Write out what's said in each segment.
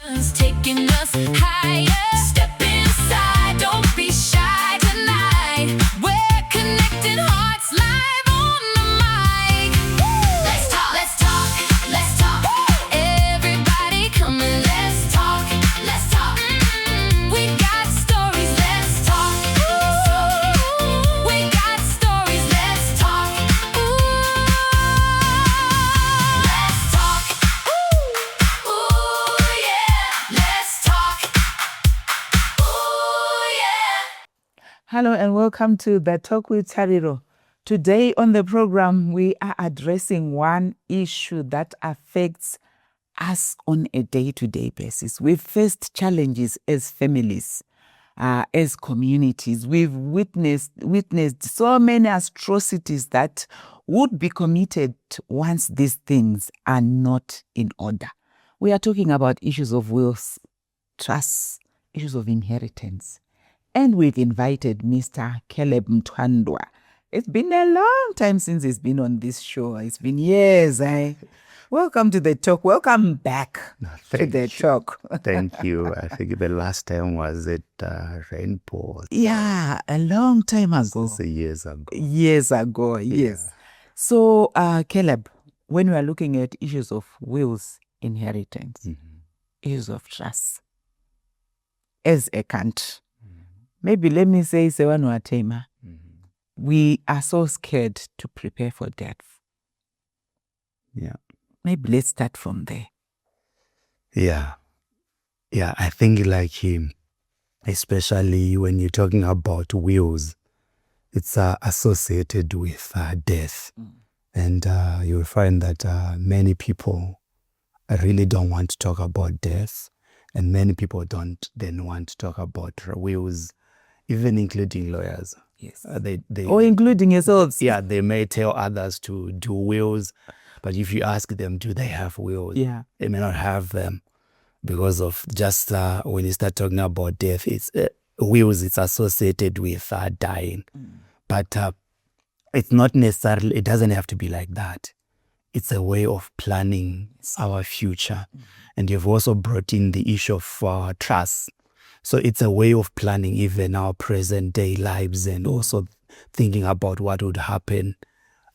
Taking us higher. Step inside, don't be shy tonight. We're connecting hearts live on the mic. Let's talk, let's talk, let's talk. Everybody come and let's talk, let's talk. We got stories, let's talk. We got stories, let's talk. Let's talk. Ooh, yeah. Let's talk. Ooh, yeah. Hello and welcome to The Talk with Tariro. Today on the program, we are addressing one issue that affects us on a day-to-day basis. We've faced challenges as families, as communities. We've witnessed so many atrocities that would be committed once these things are not in order. We are talking about issues of wills, trusts, issues of inheritance. And we've invited Mr. Caleb Mutandwa. It's been a long time since he's been on this show. It's been years. Welcome to The Talk. Welcome back to The Talk. Thank you. I think the last time was at Rainbow. Yeah, a long time ago. Since years ago. Years ago, yes. So, Caleb, when we are looking at issues of wills, inheritance, issues of trust, as a country, maybe let me say, Sewanu Atema, we are so scared to prepare for death. Yeah. Maybe let's start from there. Yeah. Yeah, I think like him, especially when you're talking about wills, it's associated with death. And you'll find that many people really don't want to talk about death. And many people don't then want to talk about wills, even including lawyers. Yes. Or including yourselves. Yeah, they may tell others to do wills, but if you ask them, do they have wills? Yeah. They may not have them because of just when you start talking about death, it's wills, it's associated with dying. But it's not necessarily, it doesn't have to be like that. It's a way of planning our future. And you've also brought in the issue of trust. So it's a way of planning even our present day lives and also thinking about what would happen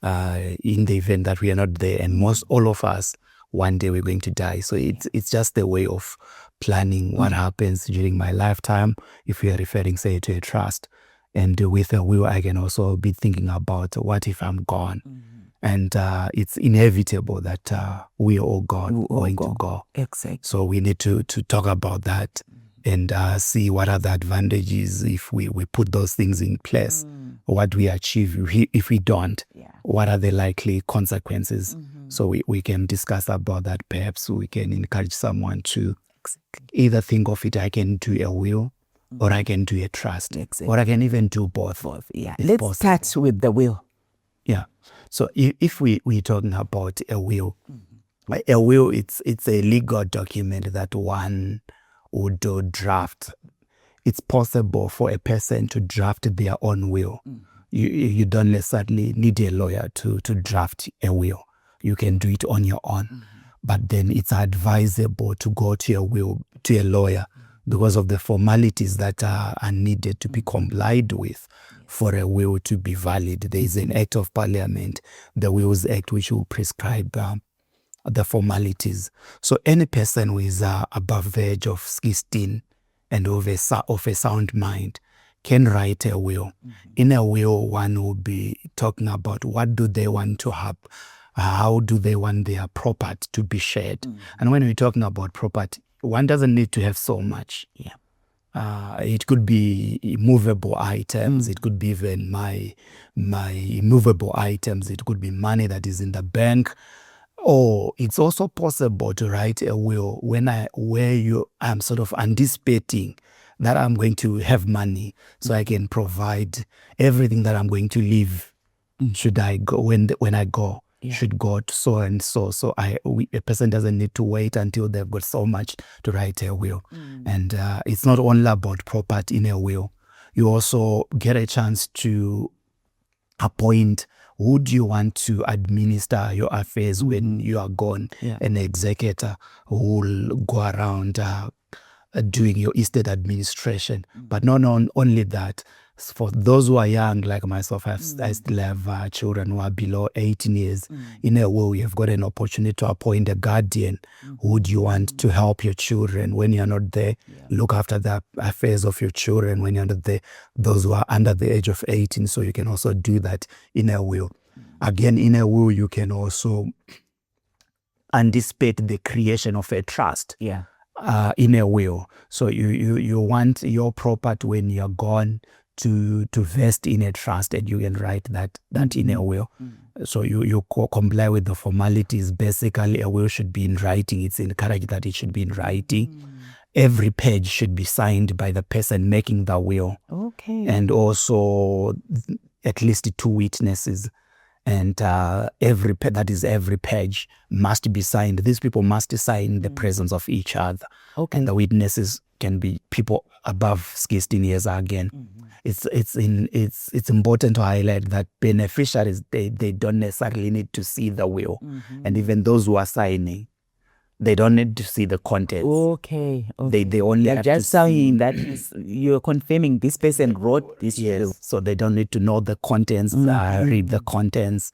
in the event that we are not there. And all of us, one day we're going to die. So it's just a way of planning what happens during my lifetime, if we are referring, say, to a trust. And with a will, I can also be thinking about what if I'm gone? And it's inevitable that we are all going to go. Exactly. So we need to talk about that and see what are the advantages if we put those things in place, what we achieve if we don't, what are the likely consequences. So we can discuss about that. Perhaps we can encourage someone to either think of it, I can do a will or I can do a trust, or I can even do both. Yeah. Let's start with the will. Yeah. So if we're talking about a will, it's a legal document that one would draft. It's possible for a person to draft their own will. You don't necessarily need a lawyer to draft a will. You can do it on your own. But then it's advisable to go to a lawyer because of the formalities that are needed to be complied with for a will to be valid. There is an Act of Parliament, the Wills Act, which will prescribe the formalities. So any person who is above the age of 16 and of a sound mind can write a will. In a will, one will be talking about what do they want to have, how do they want their property to be shared. And when we're talking about property, one doesn't need to have so much. It could be immovable items. It could be even my immovable items. It could be money that is in the bank. Or it's also possible to write a will where I'm sort of anticipating that I'm going to have money, so I can provide everything that I'm going to leave. Should I go when I go? Should go to so and so. So a person doesn't need to wait until they've got so much to write a will. And it's not only about property in a will. You also get a chance to appoint who do you want to administer your affairs when you are gone? Yeah. An executor who will go around doing your estate administration. But not only that, for those who are young like myself, I still have children who are below 18 years. In a way, you've got an opportunity to appoint a guardian. Who do you want to help your children when you're not there? Look after the affairs of your children when you're not there. Those who are under the age of 18, so you can also do that in a will. Again, in a will, you can also anticipate the creation of a trust. Yeah. In a will. So you want your property when you're gone to vest in a trust, and you can write that in a will. So you comply with the formalities. Basically, a will should be in writing. It's encouraged that it should be in writing. Every page should be signed by the person making the will. Okay. And also at least 2 witnesses. And every page must be signed. These people must sign in the presence of each other. Okay. And the witnesses can be people above 16 years again. It's important to highlight that beneficiaries, they don't necessarily need to see the will. And even those who are signing, they don't need to see the contents. Okay. They only have just to see. saying that you're confirming this person wrote this will. So they don't need to know the contents, read the contents.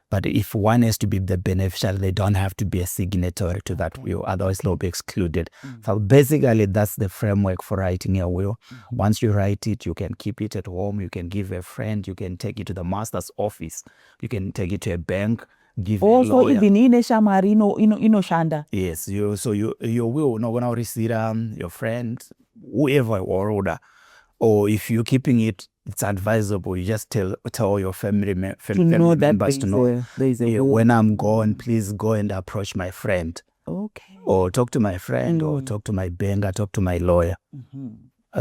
But if one has to be the beneficiary, they don't have to be a signatory to that will, otherwise they'll be excluded. So basically, that's the framework for writing a will. Once you write it, you can keep it at home, you can give a friend, you can take it to the master's office, you can take it to a bank, give Also, a lawyer. even in a shamari, shanda. Yes, your will not gonna receive your friend, whoever or older. Or if you're keeping it, it's advisable. You just tell your family members to know. There's a will. When I'm gone, please go and approach my friend. Okay. Or talk to my friend, or talk to my banker, talk to my lawyer.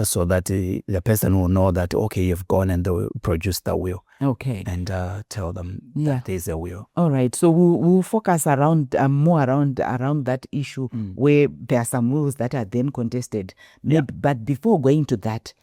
So that the person will know that, okay, you've gone, and they'll produce the will. Okay. And tell them that there's a will. All right. So we'll focus around more around that issue where there are some wills that are then contested. But before going to that,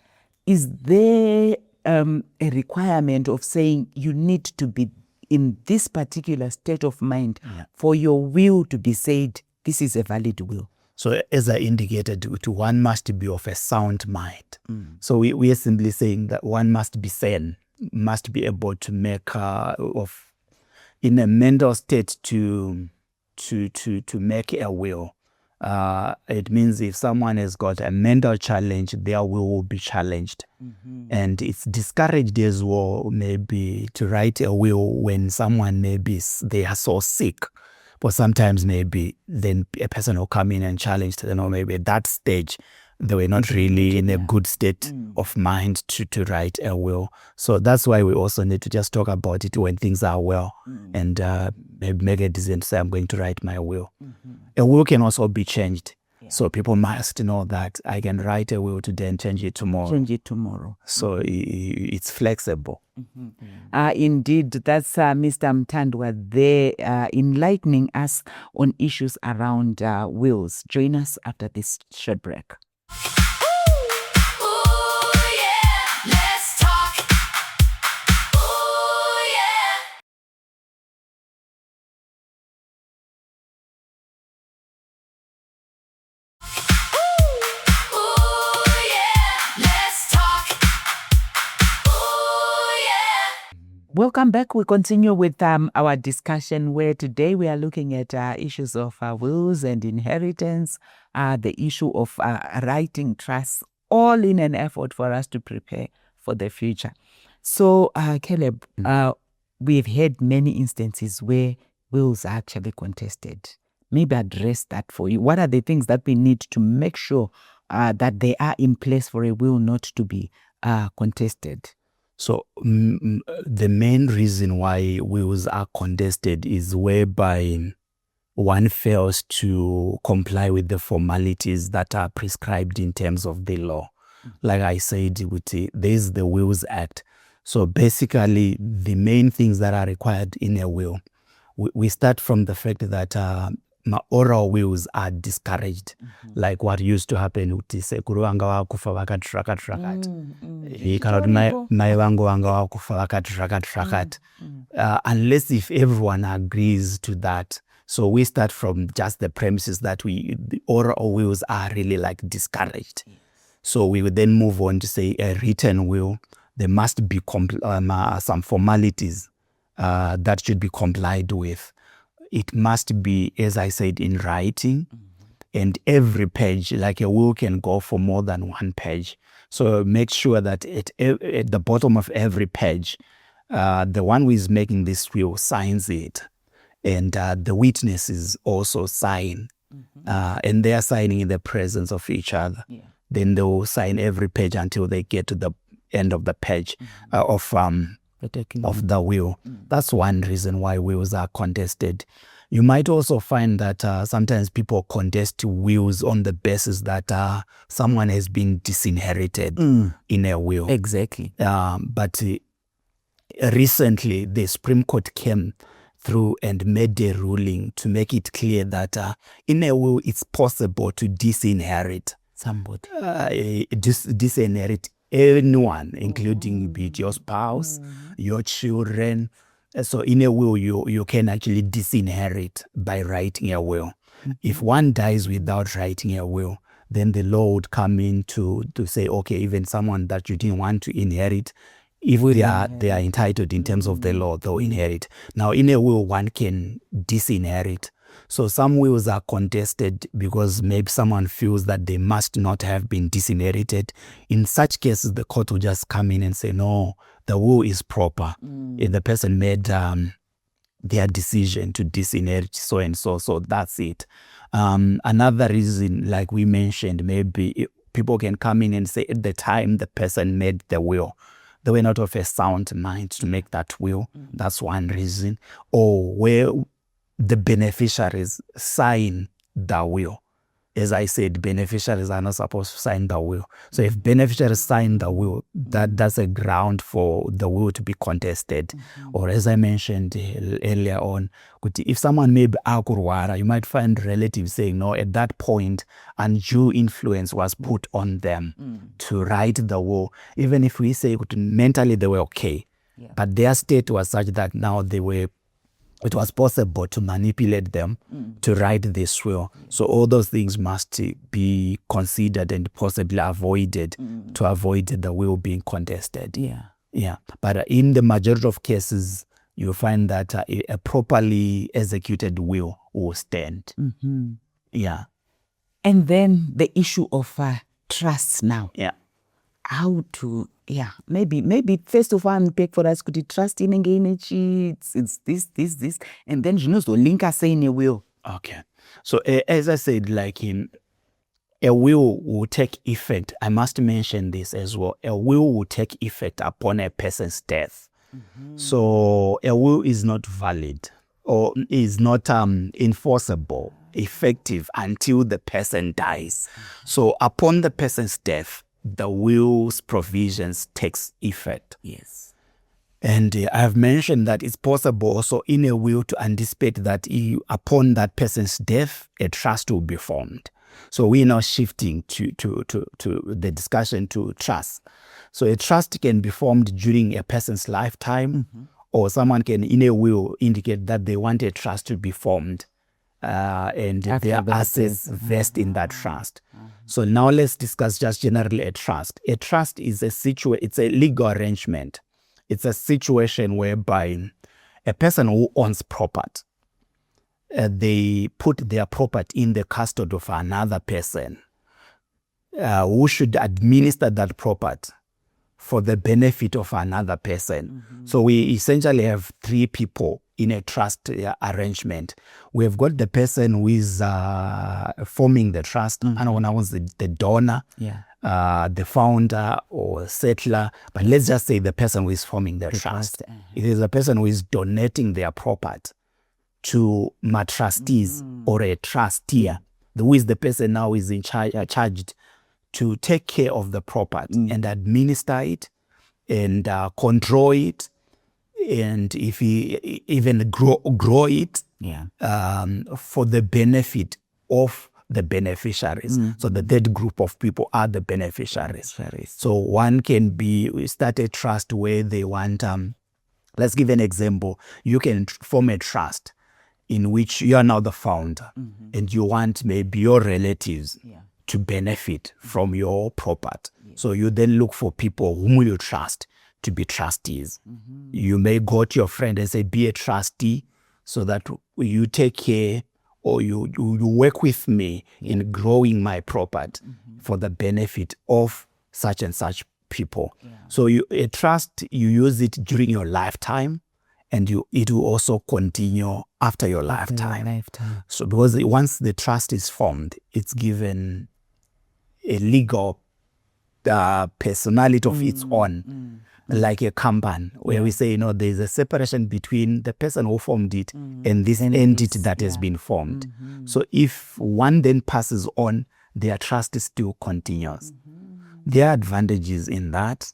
is there a requirement of saying you need to be in this particular state of mind for your will to be said, this is a valid will? So as I indicated, one must be of a sound mind. So we are simply saying that one must be sane, must be able to make in a mental state to make a will. It means if someone has got a mental challenge, their will be challenged. And it's discouraged as well, maybe, to write a will when someone they are so sick. But sometimes maybe then a person will come in and challenge them, or maybe at that stage they were not really in a good state of mind to write a will. So that's why we also need to just talk about it when things are well, and maybe make a decision to say, I'm going to write my will. A will can also be changed. So people must know that I can write a will today and change it tomorrow. So it's flexible. Indeed, that's Mr. Mutandwa there enlightening us on issues around wills. Join us after this short break. Welcome back. We continue with our discussion, where today we are looking at issues of wills and inheritance, the issue of writing trusts, all in an effort for us to prepare for the future. So, Caleb, we've had many instances where wills are actually contested. Maybe address that for you. What are the things that we need to make sure that they are in place for a will not to be contested? So the main reason why wills are contested is whereby one fails to comply with the formalities that are prescribed in terms of the law. Like I said, there's the Wills Act. So basically, the main things that are required in a will, we start from the fact that oral wills are discouraged, like what used to happen kuti sekuru vanga vakufa vakati zvakati zvakati kana kuti mai vangu vanga vakufa vakati zvakati zvakati, unless if everyone agrees to that. So we start from just the premises that the oral wills are really like discouraged. So we would then move on to say a written will. There must be some formalities that should be complied with. It must be, as I said, in writing, and every page, like a will can go for more than one page. So make sure that at the bottom of every page, the one who is making this will signs it, and the witnesses also sign, and they are signing in the presence of each other. Yeah. Then they will sign every page until they get to the end of the page of the will. That's one reason why wills are contested. You might also find that sometimes people contest wills on the basis that someone has been disinherited in a will. Exactly. But recently, the Supreme Court came through and made a ruling to make it clear that in a will, it's possible to disinherit somebody. Disinherit anyone, including be it your spouse, your children. So in a will, you can actually disinherit by writing a will. If one dies without writing a will, then the law would come in to say, okay, even someone that you didn't want to inherit, if they are entitled in terms of the law, they'll inherit. Now, in a will, one can disinherit. So some wills are contested because maybe someone feels that they must not have been disinherited. In such cases, the court will just come in and say, no, the will is proper. If the person made their decision to disinherit so and so, so that's it. Another reason, like we mentioned, maybe people can come in and say at the time the person made the will, they were not of a sound mind to make that will. That's one reason. Or where the beneficiaries sign the will. As I said, beneficiaries are not supposed to sign the will. So if beneficiaries sign the will, that's a ground for the will to be contested. Or as I mentioned earlier on, if someone may be akurwara, you might find relatives saying, no, at that point, undue influence was put on them to write the will. Even if we say mentally they were okay, but their state was such that now it was possible to manipulate them to write this will. So all those things must be considered and possibly avoided to avoid the will being contested. Yeah. But in the majority of cases, you find that a properly executed will stand. Yeah. And then the issue of trust now. Yeah. How to, maybe first of all, unpack for us, could you trust in again? It's this, and then you know, so link us in a will. Okay. So as I said, like a will take effect. I must mention this as well. A will take effect upon a person's death. So a will is not valid or is not enforceable, effective until the person dies. So upon the person's death, the will's provisions takes effect. Yes. And I have mentioned that it's possible also in a will to anticipate that upon that person's death, a trust will be formed. So we're now shifting to the discussion to trust. So a trust can be formed during a person's lifetime, or someone can in a will indicate that they want a trust to be formed. And their assets vest in that trust. So now let's discuss just generally a trust. A trust is it's a legal arrangement. It's a situation whereby a person who owns property, they put their property in the custody of another person who should administer that property for the benefit of another person. So we essentially have three people in a trust arrangement. We've got the person who is forming the trust, and when I was the donor, the founder or settler, but let's just say the person who is forming the trust. It is a person who is donating their property to my trustees or a trustee, who is the person now is in charged to take care of the property and administer it and control it and if you even grow it Yeah. for the benefit of the beneficiaries. So the third group of people are the beneficiaries. So one can be start a trust where they want. Let's give an example. You can form a trust in which you are now the founder, and you want maybe your relatives to benefit from your property. So you then look for people whom you trust to be trustees. You may go to your friend and say, be a trustee so that you take care or you work with me in growing my property for the benefit of such and such people. So a trust, you use it during your lifetime, and it will also continue after your lifetime. So because once the trust is formed, it's given a legal personality of its own, like a company, where we say, there's a separation between the person who formed it and this entity that has been formed. So if one then passes on, their trust still continues. There are advantages in that.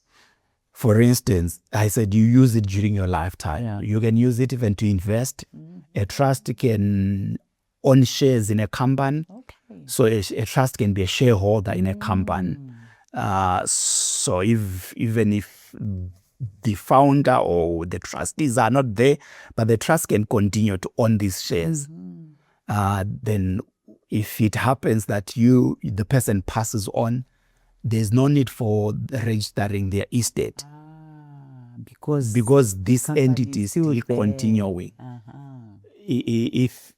For instance, I said you use it during your lifetime. You can use it even to invest. A trust can own shares in a company. So a trust can be a shareholder in a company. So even if the founder or the trustees are not there, but the trust can continue to own these shares. Then if it happens that the person passes on, there's no need for registering their estate because this entity is still continuing. If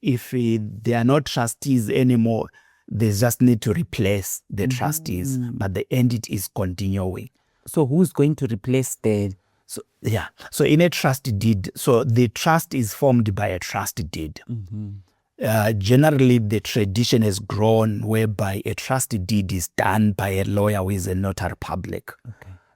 they are not trustees anymore, they just need to replace the trustees, but the entity is continuing. So who's going to replace the... So in a trust deed, so the trust is formed by a trust deed. Generally, the tradition has grown whereby a trust deed is done by a lawyer who is a notary public.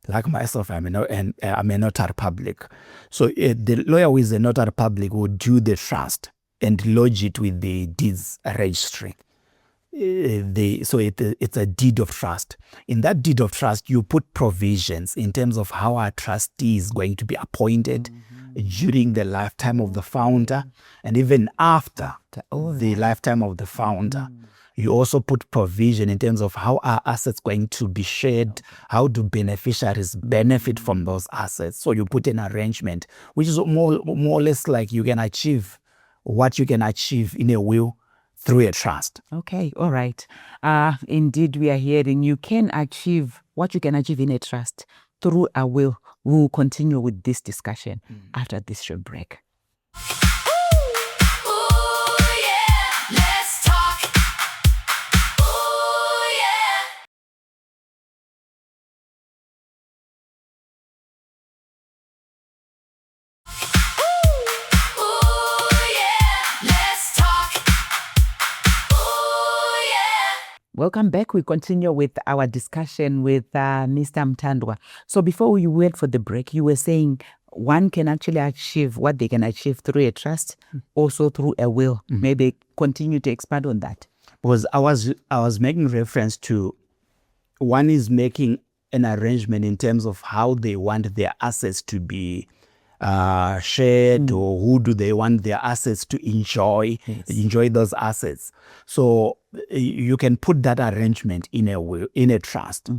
Like myself, I'm a notary public. So the lawyer who is a notary public will do the trust and lodge it with the deeds registry. So it's a deed of trust. In that deed of trust, you put provisions in terms of how a trustee is going to be appointed during the lifetime of the founder and even after the lifetime of the founder. You also put provision in terms of how are assets going to be shared, how do beneficiaries benefit from those assets. So you put an arrangement, which is more or less like you can achieve what you can achieve in a will through a trust. Okay, all right. Indeed, we are hearing you can achieve what you can achieve in a trust through a will. We'll continue with this discussion after this short break. Welcome back. We continue with our discussion with Mr. Mutandwa. So before we went for the break, you were saying one can actually achieve what they can achieve through a trust, also through a will. Maybe continue to expand on that. Because I was making reference to one is making an arrangement in terms of how they want their assets to be shared, or who do they want their assets to enjoy those assets. So you can put that arrangement in a trust.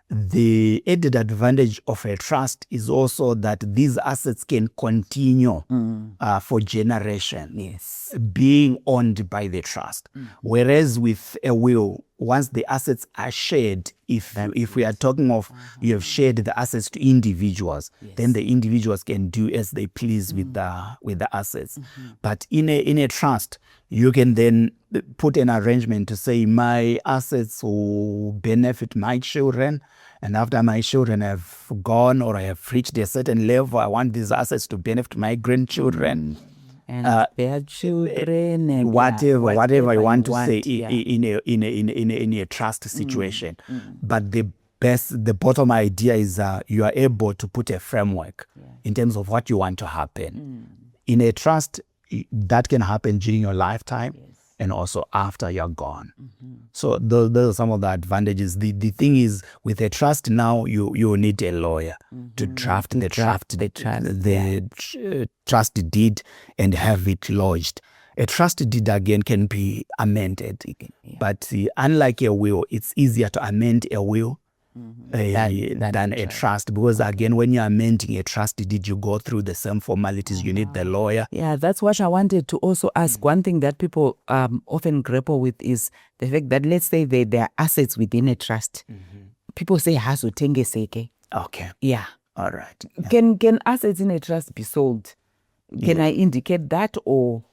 The added advantage of a trust is also that these assets can continue for generations, being owned by the trust. Whereas with a will, once the assets are shared, if we are talking of you have shared the assets to individuals, then the individuals can do as they please with the assets. But in a trust, you can then put an arrangement to say my assets will benefit my children, and after my children have gone or I have reached a certain level, I want these assets to benefit my grandchildren. And their children, and whatever you want to say in a trust situation. But the bottom idea is you are able to put a framework in terms of what you want to happen. In a trust, that can happen during your lifetime. and also after you're gone. So those are some of the advantages. The thing is, with a trust now, you need a lawyer to draft the trust deed and have it lodged. A trust deed again can be amended, but unlike a will, it's easier to amend a will than a trust, because again, when you're amending a trust deed, you go through the same formalities. You need the lawyer. Yeah, that's what I wanted to also ask. One thing that people often grapple with is the fact that, let's say there are assets within a trust. People say hazutenge seke. Okay. Yeah. All right. Yeah. Can assets in a trust be sold? Can I indicate that, or?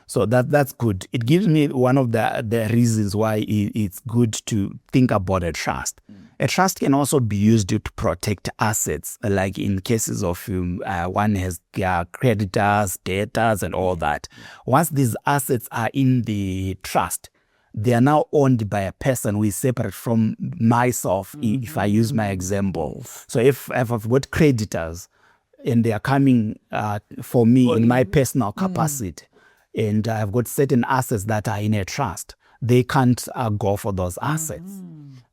So that's good. It gives me one of the reasons why it's good to think about a trust. A trust can also be used to protect assets, like in cases of one has creditors, debtors, and all that. Once these assets are in the trust, they are now owned by a person who is separate from myself, if I use my example. So if I've got creditors and they are coming for me in my personal capacity, and I've got certain assets that are in a trust, they can't go for those assets.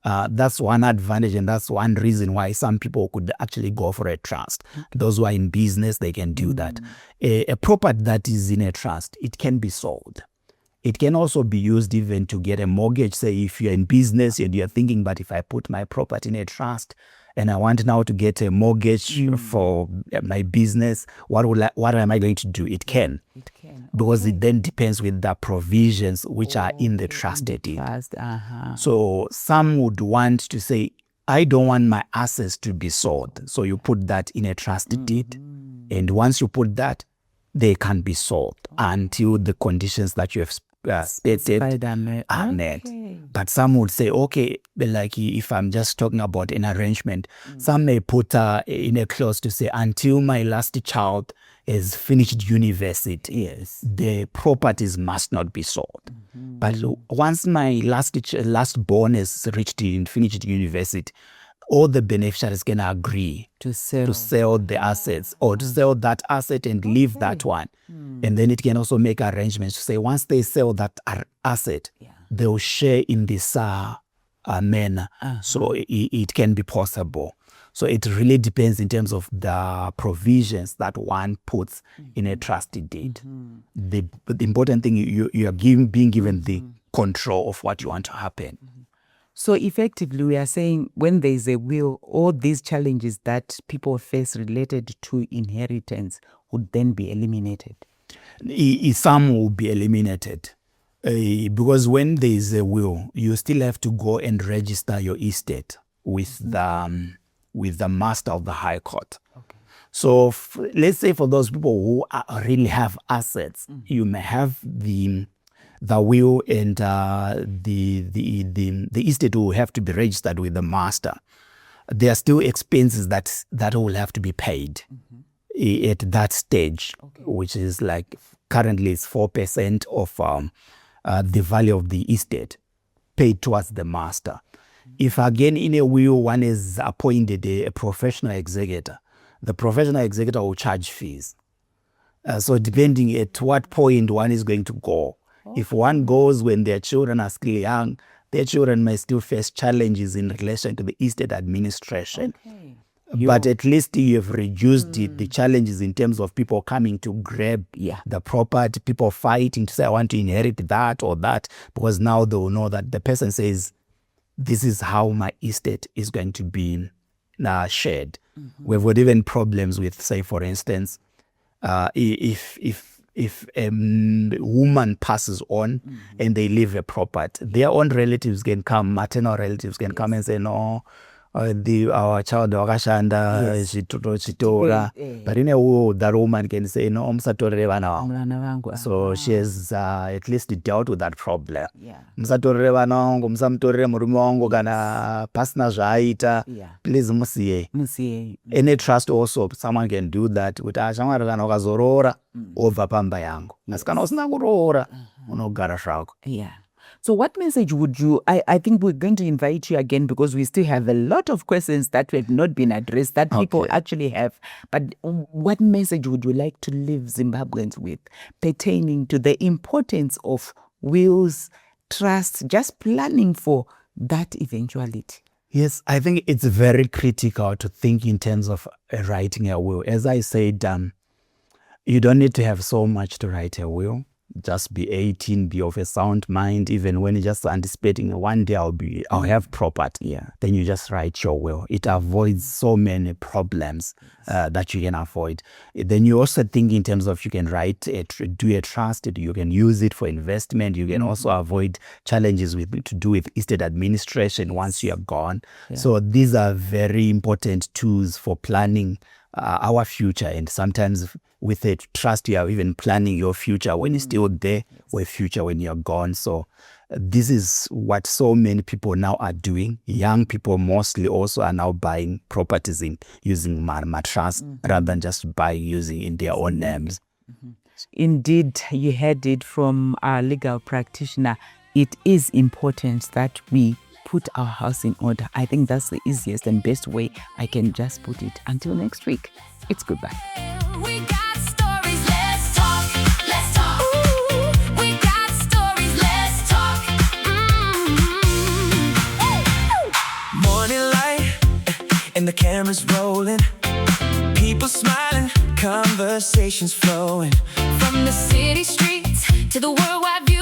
That's one advantage, and that's one reason why some people could actually go for a trust. Those who are in business, they can do that. A property that is in a trust, it can be sold. It can also be used even to get a mortgage. Say if you're in business and you're thinking, but if I put my property in a trust and I want now to get a mortgage for my business, what am I going to do? It can. Because it then depends with the provisions which are in the trusted deed. So some would want to say, I don't want my assets to be sold. So you put that in a trusted deed. And once you put that, they can be sold until the conditions that you have stated are met. But some would say, okay, like if I'm just talking about an arrangement, some may put in a clause to say, until my last child has finished university, the properties must not be sold. But once my last born has finished university, all the beneficiaries can agree to sell the assets, or to sell that asset and leave that one. And then it can also make arrangements to say, once they sell that asset, they'll share in this manner. So it can be possible. So it really depends in terms of the provisions that one puts in a trusted deed. The important thing, you are being given the control of what you want to happen. So effectively, we are saying when there is a will, all these challenges that people face related to inheritance would then be eliminated. Some will be eliminated. Because when there is a will, you still have to go and register your estate with the master of the High Court. So let's say for those people who really have assets, you may have the will and the estate will have to be registered with the master. There are still expenses that will have to be paid at that stage, which is like currently it's 4% of the value of the estate paid towards the master. If again in a will one is appointed a professional executor, the professional executor will charge fees. So depending at what point one is going to go. If one goes when their children are still young, their children may still face challenges in relation to the estate administration. But at least you have reduced the challenges in terms of people coming to grab the property, people fighting to say, I want to inherit that or that, because now they will know that the person says, this is how my estate is going to be shared. We've got even problems with, say, for instance, if a woman passes on and they leave a property, their own relatives can come, maternal relatives can come and say, no, our child wakashanda chitora. But in a will, that woman can say, no, msatorere vana vangu. So she has at least dealt with that problem. Msatorere vana vangu, msamutorere murume wangu kana pasina zvaaita, please musiye. Any trust also, someone can do that. Kuti shamwari kana ukazoroora obva pamba yangu. Asi kana usina kuroora unogara zvako. So what message would you, I think we're going to invite you again because we still have a lot of questions that have not been addressed that people actually have. But what message would you like to leave Zimbabweans with pertaining to the importance of wills, trust, just planning for that eventuality. Yes, I think it's very critical to think in terms of writing a will. As I said, you don't need to have so much to write a will. Just be 18, be of a sound mind. Even when you're just anticipating one day I'll have property. Yeah. Then you just write your will. It avoids so many problems that you can avoid. Then you also think in terms of you can do a trust. You can use it for investment. You can also avoid challenges to do with estate administration once you are gone. Yeah. So these are very important tools for planning our future, and sometimes with a trust you are even planning your future when you're still there, or a future when you're gone. So this is what so many people now are doing. Young people mostly also are now buying properties using trust rather than just buying using in their own names. Indeed, you heard it from our legal practitioner. It is important that we put our house in order. I think that's the easiest and best way I can just put it. Until next week, it's goodbye. We got stories, let's talk, let's talk. Ooh, we got stories, let's talk. Morning light and the cameras rolling, people smiling, conversations flowing. From the city streets to the worldwide view.